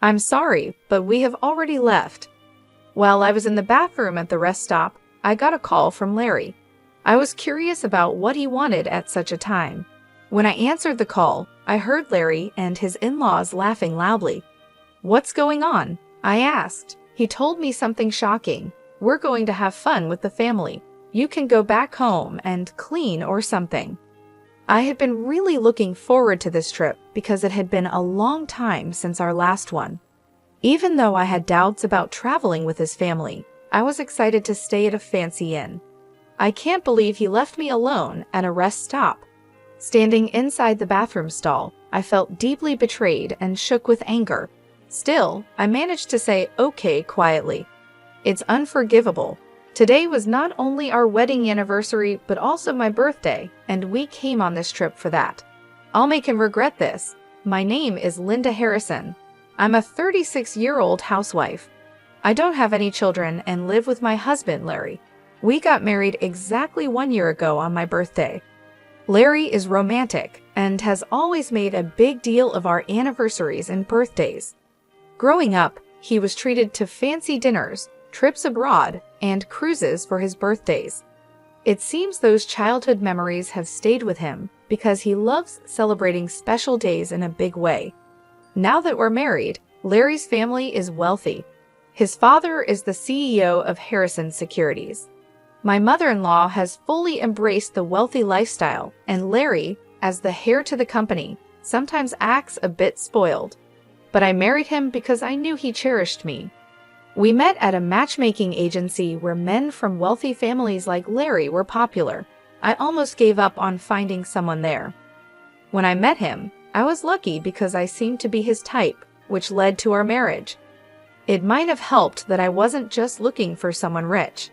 I'm sorry, but we have already left. While I was in the bathroom at the rest stop, I got a call from Larry. I was curious about what he wanted at such a time. When I answered the call, I heard Larry and his in-laws laughing loudly. "What's going on?" I asked. He told me something shocking. "We're going to have fun with the family. You can go back home and clean or something." I had been really looking forward to this trip because it had been a long time since our last one. Even though I had doubts about traveling with his family, I was excited to stay at a fancy inn. I can't believe he left me alone at a rest stop. Standing inside the bathroom stall, I felt deeply betrayed and shook with anger. Still, I managed to say okay quietly. It's unforgivable. Today was not only our wedding anniversary, but also my birthday, and we came on this trip for that. I'll make him regret this. My name is Linda Harrison. I'm a 36-year-old housewife. I don't have any children and live with my husband, Larry. We got married exactly 1 year ago on my birthday. Larry is romantic and has always made a big deal of our anniversaries and birthdays. Growing up, he was treated to fancy dinners, trips abroad, and cruises for his birthdays. It seems those childhood memories have stayed with him because he loves celebrating special days in a big way. Now that we're married, Larry's family is wealthy. His father is the CEO of Harrison Securities. My mother-in-law has fully embraced the wealthy lifestyle, and Larry, as the heir to the company, sometimes acts a bit spoiled. But I married him because I knew he cherished me. We met at a matchmaking agency where men from wealthy families like Larry were popular. I almost gave up on finding someone there. When I met him, I was lucky because I seemed to be his type, which led to our marriage. It might have helped that I wasn't just looking for someone rich.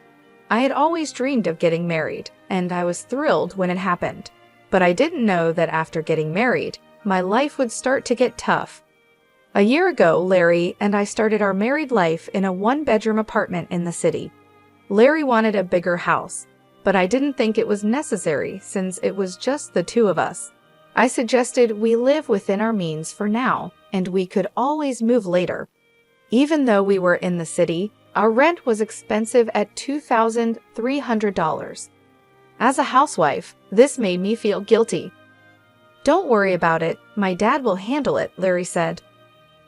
I had always dreamed of getting married, and I was thrilled when it happened. But I didn't know that after getting married, my life would start to get tough. A year ago, Larry and I started our married life in a one-bedroom apartment in the city. Larry wanted a bigger house, but I didn't think it was necessary since it was just the two of us. I suggested we live within our means for now, and we could always move later. Even though we were in the city, our rent was expensive at $2,300. As a housewife, this made me feel guilty. "Don't worry about it, my dad will handle it," Larry said.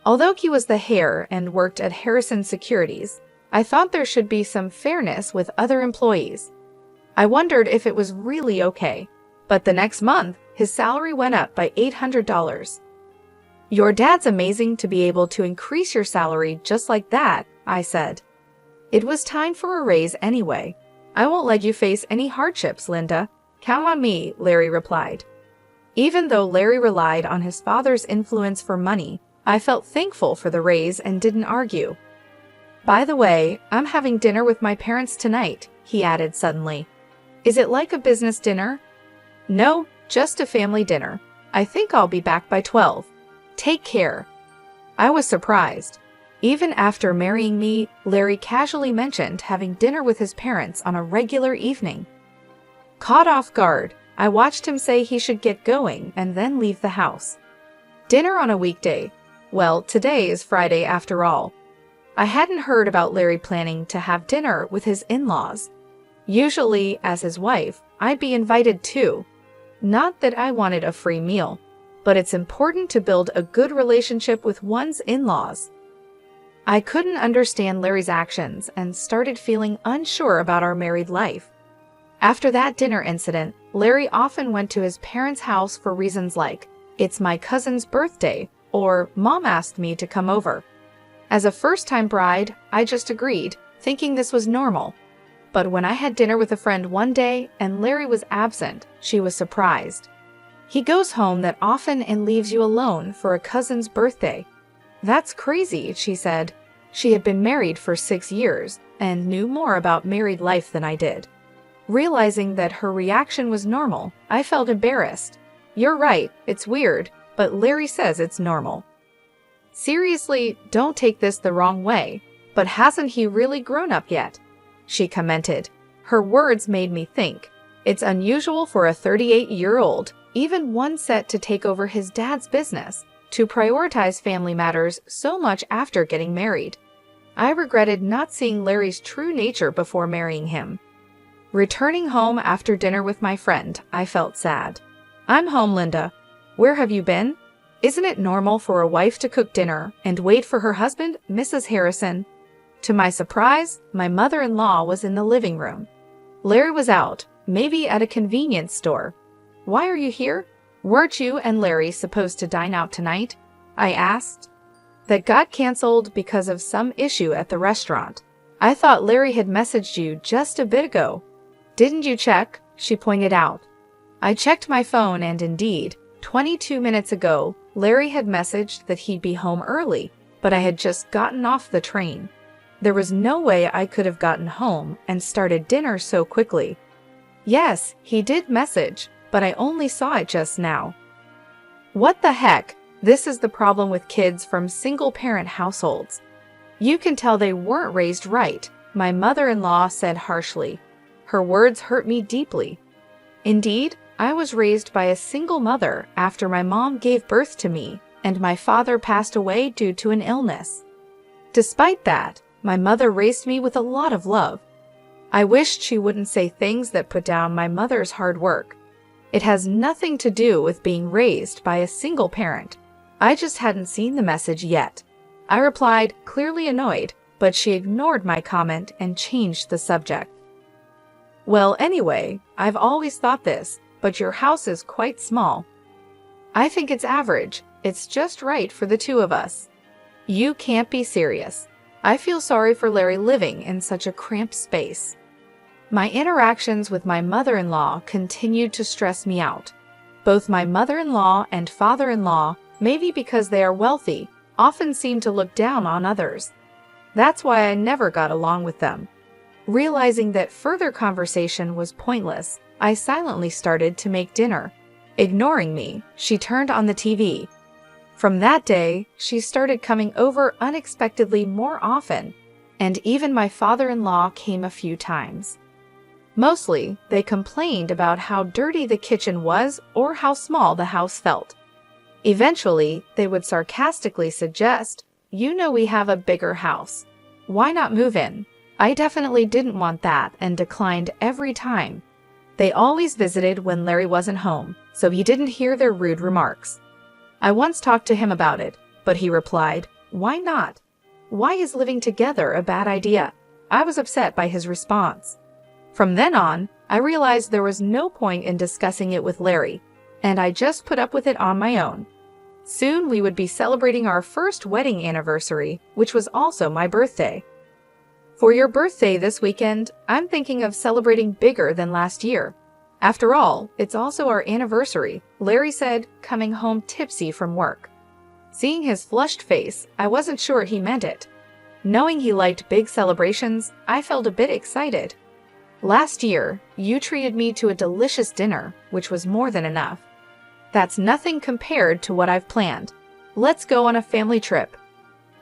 Although he was the heir and worked at Harrison Securities, I thought there should be some fairness with other employees. I wondered if it was really okay, but the next month, his salary went up by $800. "Your dad's amazing to be able to increase your salary just like that," I said. "It was time for a raise anyway. I won't let you face any hardships, Linda. Count on me," Larry replied. Even though Larry relied on his father's influence for money, I felt thankful for the raise and didn't argue. "By the way, I'm having dinner with my parents tonight," he added suddenly. "Is it like a business dinner?" "No, just a family dinner. I think I'll be back by 12. Take care." I was surprised. Even after marrying me, Larry casually mentioned having dinner with his parents on a regular evening. Caught off guard, I watched him say he should get going and then leave the house. Dinner on a weekday. Well, today is Friday after all. I hadn't heard about Larry planning to have dinner with his in-laws. Usually, as his wife, I'd be invited too. Not that I wanted a free meal, but it's important to build a good relationship with one's in-laws. I couldn't understand Larry's actions and started feeling unsure about our married life. After that dinner incident, Larry often went to his parents' house for reasons like, "It's my cousin's birthday," or "Mom asked me to come over." As a first-time bride, I just agreed, thinking this was normal. But when I had dinner with a friend one day and Larry was absent, she was surprised. "He goes home that often and leaves you alone for a cousin's birthday." "That's crazy," she said. She had been married for 6 years and knew more about married life than I did. Realizing that her reaction was normal, I felt embarrassed. "You're right, it's weird, but Larry says it's normal." "Seriously, don't take this the wrong way, but hasn't he really grown up yet?" she commented. Her words made me think. It's unusual for a 38-year-old, even one set to take over his dad's business, to prioritize family matters so much after getting married. I regretted not seeing Larry's true nature before marrying him. Returning home after dinner with my friend, I felt sad. "I'm home, Linda. Where have you been? Isn't it normal for a wife to cook dinner and wait for her husband, Mrs. Harrison?" To my surprise, my mother-in-law was in the living room. Larry was out, maybe at a convenience store. "Why are you here? Weren't you and Larry supposed to dine out tonight?" I asked. "That got canceled because of some issue at the restaurant. I thought Larry had messaged you just a bit ago." "Didn't you check?" she pointed out. I checked my phone and indeed, 22 minutes ago, Larry had messaged that he'd be home early, but I had just gotten off the train. There was no way I could have gotten home and started dinner so quickly. "Yes, he did message, but I only saw it just now." What the heck? This is the problem with kids from single-parent households. "You can tell they weren't raised right," my mother-in-law said harshly. Her words hurt me deeply. Indeed, I was raised by a single mother after my mom gave birth to me and my father passed away due to an illness. Despite that, my mother raised me with a lot of love. I wished she wouldn't say things that put down my mother's hard work. It has nothing to do with being raised by a single parent. I just hadn't seen the message yet. I replied, clearly annoyed, but she ignored my comment and changed the subject. "Well, anyway, I've always thought this, but your house is quite small." "I think it's average. It's just right for the two of us." "You can't be serious." I feel sorry for Larry living in such a cramped space. My interactions with my mother-in-law continued to stress me out. Both my mother-in-law and father-in-law, maybe because they are wealthy, often seem to look down on others. That's why I never got along with them. Realizing that further conversation was pointless, I silently started to make dinner. Ignoring me, she turned on the TV. From that day, she started coming over unexpectedly more often, and even my father-in-law came a few times. Mostly, they complained about how dirty the kitchen was or how small the house felt. Eventually, they would sarcastically suggest, "You know we have a bigger house. Why not move in?" I definitely didn't want that and declined every time. They always visited when Larry wasn't home, so he didn't hear their rude remarks. I once talked to him about it, but he replied, "Why not? Why is living together a bad idea?" I was upset by his response. From then on, I realized there was no point in discussing it with Larry, and I just put up with it on my own. Soon we would be celebrating our first wedding anniversary, which was also my birthday. "For your birthday this weekend, I'm thinking of celebrating bigger than last year. After all, it's also our anniversary," Larry said, coming home tipsy from work. Seeing his flushed face, I wasn't sure he meant it. Knowing he liked big celebrations, I felt a bit excited. "Last year, you treated me to a delicious dinner, which was more than enough. That's nothing compared to what I've planned. Let's go on a family trip."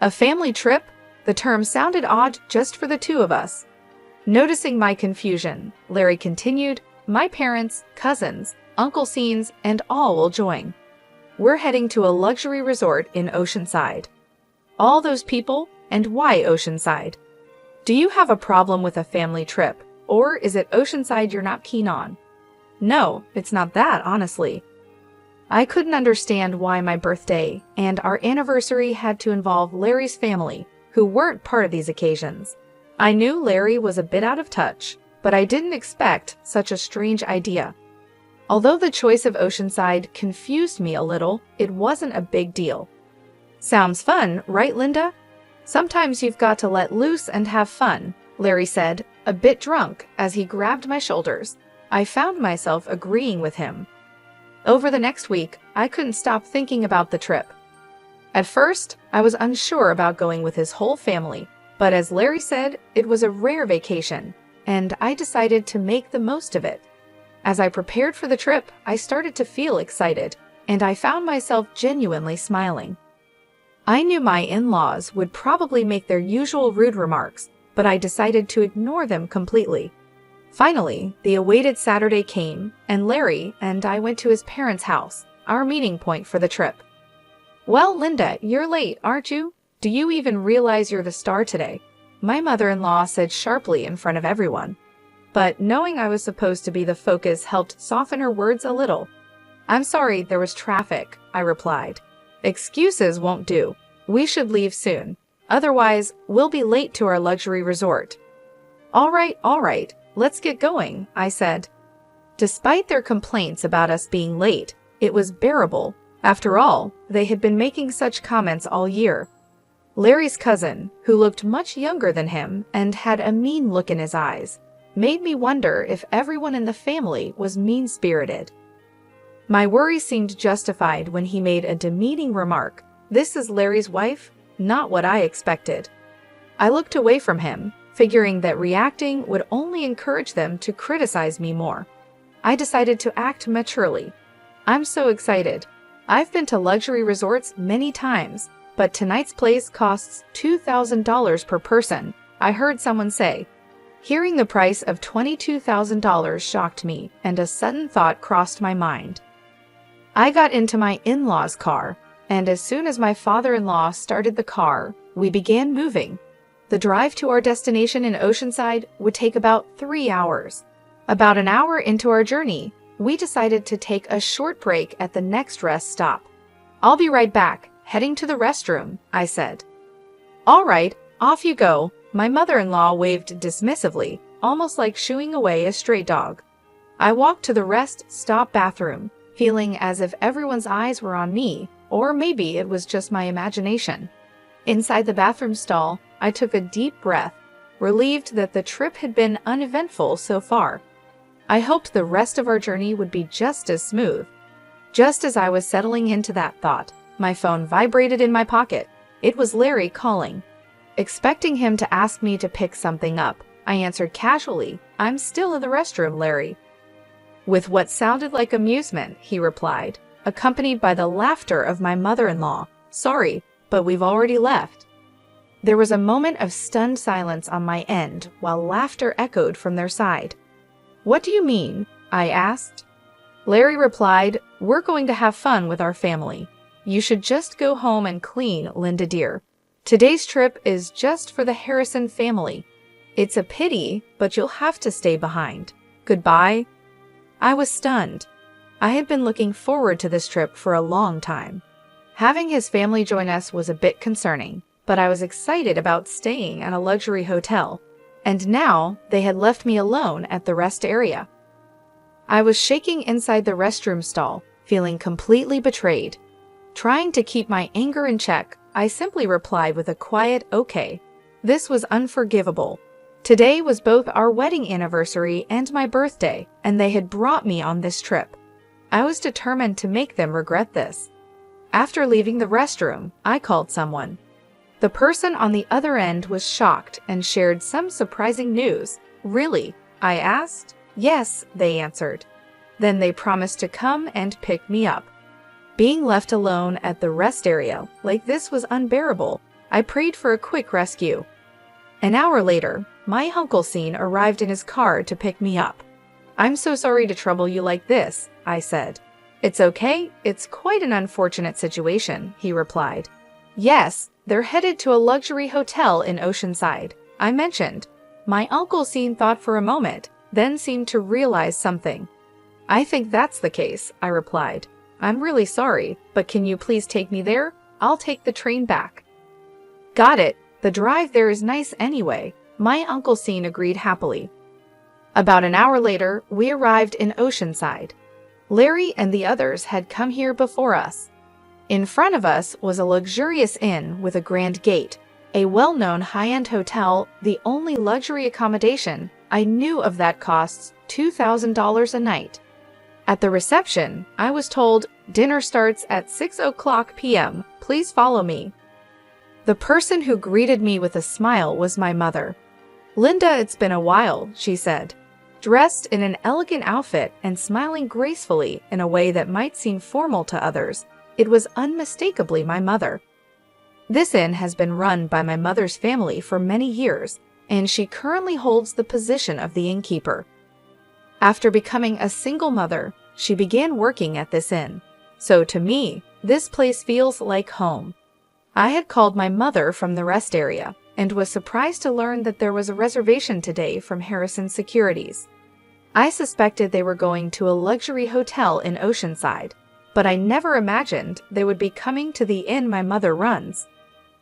A family trip? The term sounded odd just for the two of us. Noticing my confusion, Larry continued, "My parents, cousins, Uncle Scenes, and all will join. We're heading to a luxury resort in Oceanside." "All those people? And why Oceanside? Do you have a problem with a family trip, or is it Oceanside you're not keen on?" "No, it's not that, honestly." I couldn't understand why my birthday and our anniversary had to involve Larry's family, who weren't part of these occasions. I knew Larry was a bit out of touch, but I didn't expect such a strange idea. Although the choice of Oceanside confused me a little, it wasn't a big deal. "Sounds fun, right, Linda? Sometimes you've got to let loose and have fun," Larry said, a bit drunk, as he grabbed my shoulders. I found myself agreeing with him. Over the next week, I couldn't stop thinking about the trip. At first, I was unsure about going with his whole family, but as Larry said, it was a rare vacation, and I decided to make the most of it. As I prepared for the trip, I started to feel excited, and I found myself genuinely smiling. I knew my in-laws would probably make their usual rude remarks, but I decided to ignore them completely. Finally, the awaited Saturday came, and Larry and I went to his parents' house, our meeting point for the trip. Well, Linda, you're late, aren't you? Do you even realize you're the star today? My mother-in-law said sharply in front of everyone. But knowing I was supposed to be the focus helped soften her words a little. I'm sorry, there was traffic, I replied. Excuses won't do. We should leave soon. Otherwise, we'll be late to our luxury resort. All right, let's get going, I said. Despite their complaints about us being late, it was bearable. After all, they had been making such comments all year. Larry's cousin, who looked much younger than him and had a mean look in his eyes, made me wonder if everyone in the family was mean-spirited. My worry seemed justified when he made a demeaning remark. This is Larry's wife? Not what I expected. I looked away from him, figuring that reacting would only encourage them to criticize me more. I decided to act maturely. I'm so excited. I've been to luxury resorts many times, but tonight's place costs $2,000 per person, I heard someone say. Hearing the price of $22,000 shocked me, and a sudden thought crossed my mind. I got into my in-laws' car, and as soon as my father-in-law started the car, we began moving. The drive to our destination in Oceanside would take about 3 hours. About an hour into our journey, we decided to take a short break at the next rest stop. I'll be right back, heading to the restroom, I said. All right, off you go, my mother-in-law waved dismissively, almost like shooing away a stray dog. I walked to the rest stop bathroom, feeling as if everyone's eyes were on me, or maybe it was just my imagination. Inside the bathroom stall, I took a deep breath, relieved that the trip had been uneventful so far. I hoped the rest of our journey would be just as smooth. Just as I was settling into that thought, my phone vibrated in my pocket. It was Larry calling. Expecting him to ask me to pick something up, I answered casually, "I'm still in the restroom, Larry." With what sounded like amusement, he replied, accompanied by the laughter of my mother-in-law. "Sorry, but we've already left." There was a moment of stunned silence on my end while laughter echoed from their side. "What do you mean?" I asked. Larry replied, "We're going to have fun with our family. You should just go home and clean, Linda dear. Today's trip is just for the Harrison family. It's a pity, but you'll have to stay behind. Goodbye." I was stunned. I had been looking forward to this trip for a long time. Having his family join us was a bit concerning, but I was excited about staying at a luxury hotel. And now they had left me alone at the rest area. I was shaking inside the restroom stall, feeling completely betrayed. Trying to keep my anger in check, I simply replied with a quiet "okay." This was unforgivable. Today was both our wedding anniversary and my birthday, and they had brought me on this trip. I was determined to make them regret this. After leaving the restroom, I called someone. The person on the other end was shocked and shared some surprising news. "Really?" I asked. "Yes," they answered. Then they promised to come and pick me up. Being left alone at the rest area like this was unbearable. I prayed for a quick rescue. An hour later, my Uncle Scene arrived in his car to pick me up. "I'm so sorry to trouble you like this," I said. "It's okay, it's quite an unfortunate situation," he replied. "Yes, they're headed to a luxury hotel in Oceanside," I mentioned. My Uncle Scene thought for a moment, then seemed to realize something. "I think that's the case," I replied. "I'm really sorry, but can you please take me there? I'll take the train back." "Got it. The drive there is nice anyway," my Uncle Scene agreed happily. About an hour later, we arrived in Oceanside. Larry and the others had come here before us. In front of us was a luxurious inn with a grand gate, a well-known high-end hotel, the only luxury accommodation I knew of that costs $2,000 a night. At the reception, I was told, "Dinner starts at 6:00 p.m. Please follow me." The person who greeted me with a smile was my mother. "Linda, it's been a while," she said. Dressed in an elegant outfit and smiling gracefully in a way that might seem formal to others, it was unmistakably my mother. This inn has been run by my mother's family for many years, and she currently holds the position of the innkeeper. After becoming a single mother, she began working at this inn. So to me, This place feels like home. I had called my mother from the rest area and was surprised to learn that there was a reservation today from Harrison Securities. I suspected they were going to a luxury hotel in Oceanside, but I never imagined they would be coming to the inn my mother runs.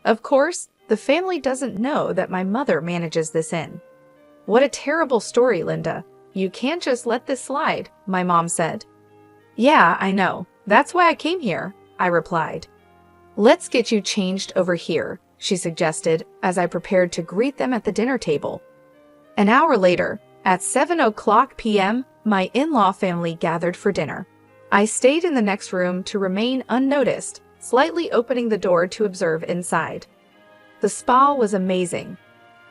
Of course, the family doesn't know that my mother manages this inn. What a terrible story, Linda. You can't just let this slide, my mom said. Yeah, I know. That's why I came here, I replied. Let's get you changed over here, she suggested as I prepared to greet them at the dinner table. An hour later, at 7:00 p.m., my in-law family gathered for dinner. I stayed in the next room to remain unnoticed, slightly opening the door to observe inside. The spa was amazing.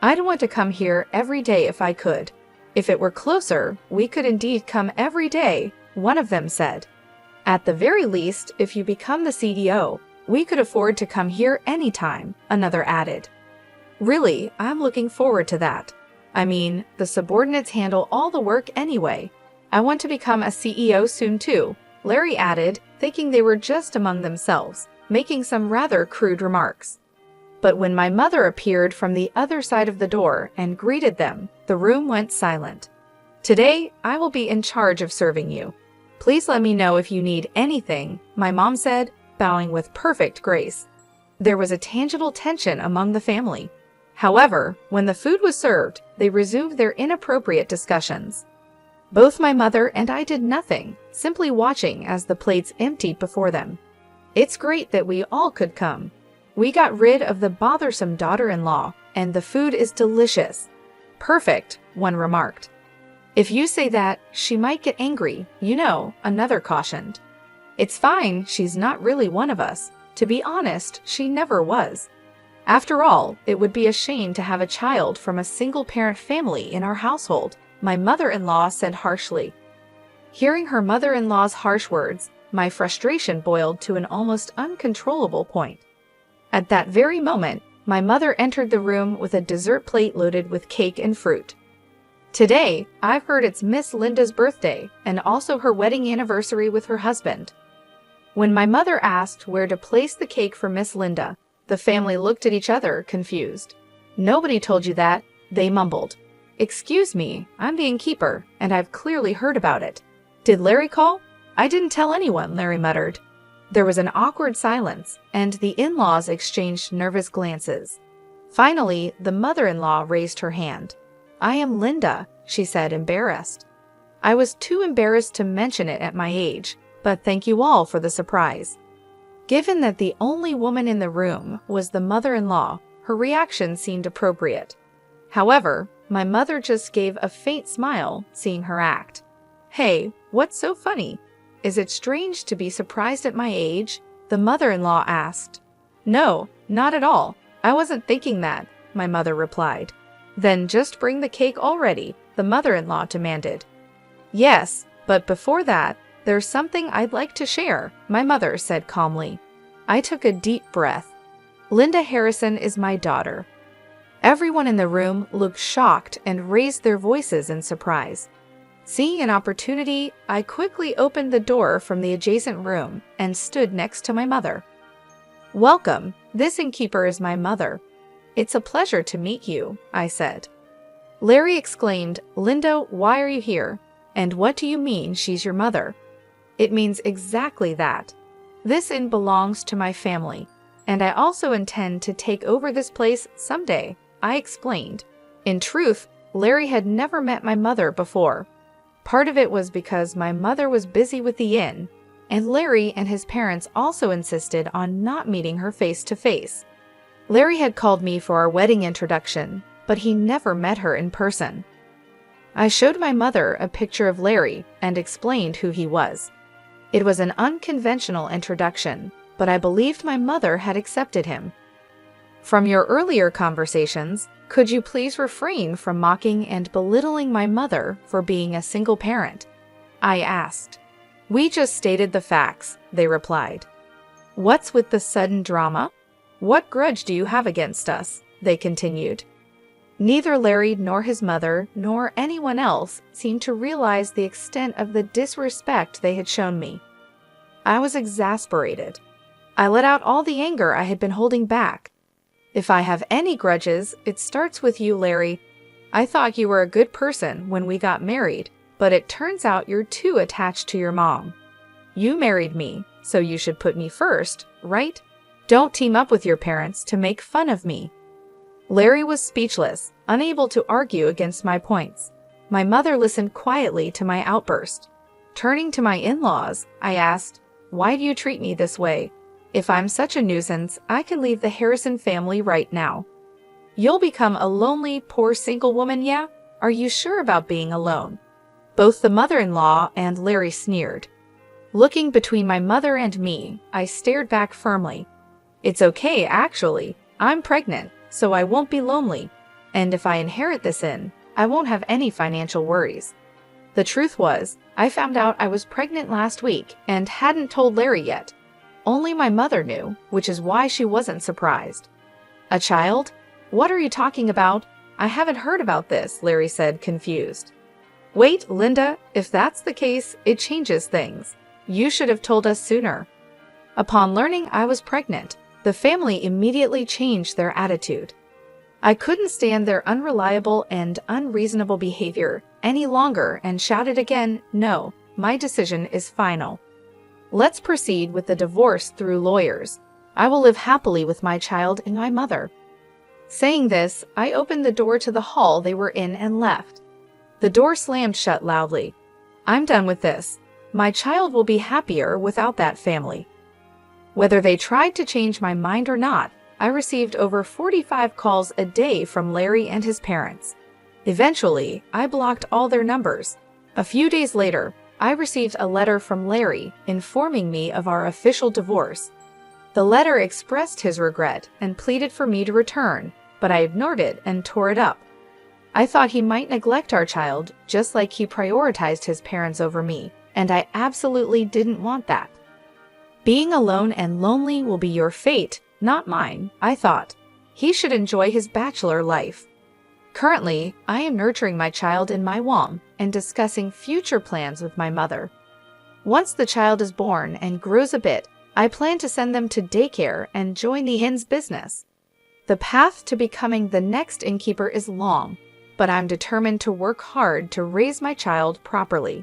I'd want to come here every day if I could. If it were closer, we could indeed come every day, one of them said. At the very least, if you become the CEO, we could afford to come here anytime, another added. Really, I'm looking forward to that. I mean, the subordinates handle all the work anyway. I want to become a CEO soon too, Larry added, thinking they were just among themselves, making some rather crude remarks. But when my mother appeared from the other side of the door and greeted them, the room went silent. Today, I will be in charge of serving you. Please let me know if you need anything, my mom said, bowing with perfect grace. There was a tangible tension among the family. However, when the food was served, they resumed their inappropriate discussions. Both my mother and I did nothing, simply watching as the plates emptied before them. It's great that we all could come. We got rid of the bothersome daughter-in-law, and the food is delicious. Perfect, one remarked. If you say that, she might get angry, you know, another cautioned. It's fine, she's not really one of us. To be honest, she never was. After all, it would be a shame to have a child from a single-parent family in our household, my mother-in-law said harshly. Hearing her mother-in-law's harsh words, my frustration boiled to an almost uncontrollable point. At that very moment, my mother entered the room with a dessert plate loaded with cake and fruit. Today, I've heard it's Miss Linda's birthday and also her wedding anniversary with her husband. When my mother asked where to place the cake for Miss Linda, the family looked at each other, confused. Nobody told you that, they mumbled. Excuse me, I'm the innkeeper, and I've clearly heard about it. Did Larry call? I didn't tell anyone, Larry muttered. There was an awkward silence, and the in-laws exchanged nervous glances. Finally, the mother-in-law raised her hand. I am Linda, she said, embarrassed. I was too embarrassed to mention it at my age, but thank you all for the surprise. Given that the only woman in the room was the mother-in-law, her reaction seemed appropriate. However, my mother just gave a faint smile, seeing her act. Hey, what's so funny? Is it strange to be surprised at my age? The mother-in-law asked. No, not at all. I wasn't thinking that, my mother replied. Then just bring the cake already, the mother-in-law demanded. Yes, but before that, there's something I'd like to share, my mother said calmly. I took a deep breath. Linda Harrison is my daughter. Everyone in the room looked shocked and raised their voices in surprise. Seeing an opportunity, I quickly opened the door from the adjacent room and stood next to my mother. Welcome, this innkeeper is my mother. It's a pleasure to meet you, I said. Larry exclaimed, Linda, why are you here? And what do you mean she's your mother? It means exactly that. This inn belongs to my family, and I also intend to take over this place someday, I explained. In truth, Larry had never met my mother before. Part of it was because my mother was busy with the inn, and Larry and his parents also insisted on not meeting her face to face. Larry had called me for our wedding introduction, but he never met her in person. I showed my mother a picture of Larry and explained who he was. It was an unconventional introduction, but I believed my mother had accepted him. From your earlier conversations, could you please refrain from mocking and belittling my mother for being a single parent? I asked. We just stated the facts, they replied. What's with the sudden drama? What grudge do you have against us? They continued. Neither Larry nor his mother nor anyone else seemed to realize the extent of the disrespect they had shown me. I was exasperated. I let out all the anger I had been holding back. If I have any grudges, it starts with you, Larry. I thought you were a good person when we got married, but it turns out you're too attached to your mom. You married me, so you should put me first, right? Don't team up with your parents to make fun of me. Larry was speechless, unable to argue against my points. My mother listened quietly to my outburst. Turning to my in-laws, I asked, "Why do you treat me this way? If I'm such a nuisance, I can leave the Harrison family right now." "You'll become a lonely, poor single woman, yeah? Are you sure about being alone?" Both the mother-in-law and Larry sneered. Looking between my mother and me, I stared back firmly. "It's okay, actually. I'm pregnant, so I won't be lonely. And if I inherit this I won't have any financial worries." The truth was, I found out I was pregnant last week and hadn't told Larry yet. Only my mother knew, which is why she wasn't surprised. "A child? What are you talking about? I haven't heard about this," Larry said, confused. "Wait, Linda, if that's the case, it changes things. You should have told us sooner." Upon learning I was pregnant, the family immediately changed their attitude. I couldn't stand their unreliable and unreasonable behavior any longer and shouted again, "No, my decision is final. Let's proceed with the divorce through lawyers. I will live happily with my child and my mother." Saying this, I opened the door to the hall they were in and left. The door slammed shut loudly. "I'm done with this. My child will be happier without that family." Whether they tried to change my mind or not, I received over 45 calls a day from Larry and his parents. Eventually, I blocked all their numbers. A few days later, I received a letter from Larry informing me of our official divorce. The letter expressed his regret and pleaded for me to return, but I ignored it and tore it up. I thought he might neglect our child just like he prioritized his parents over me, and I absolutely didn't want that. Being alone and lonely will be your fate, not mine, I thought. He should enjoy his bachelor life. Currently, I am nurturing my child in my womb and discussing future plans with my mother. Once the child is born and grows a bit, I plan to send them to daycare and join the inn's business. The path to becoming the next innkeeper is long, but I'm determined to work hard to raise my child properly.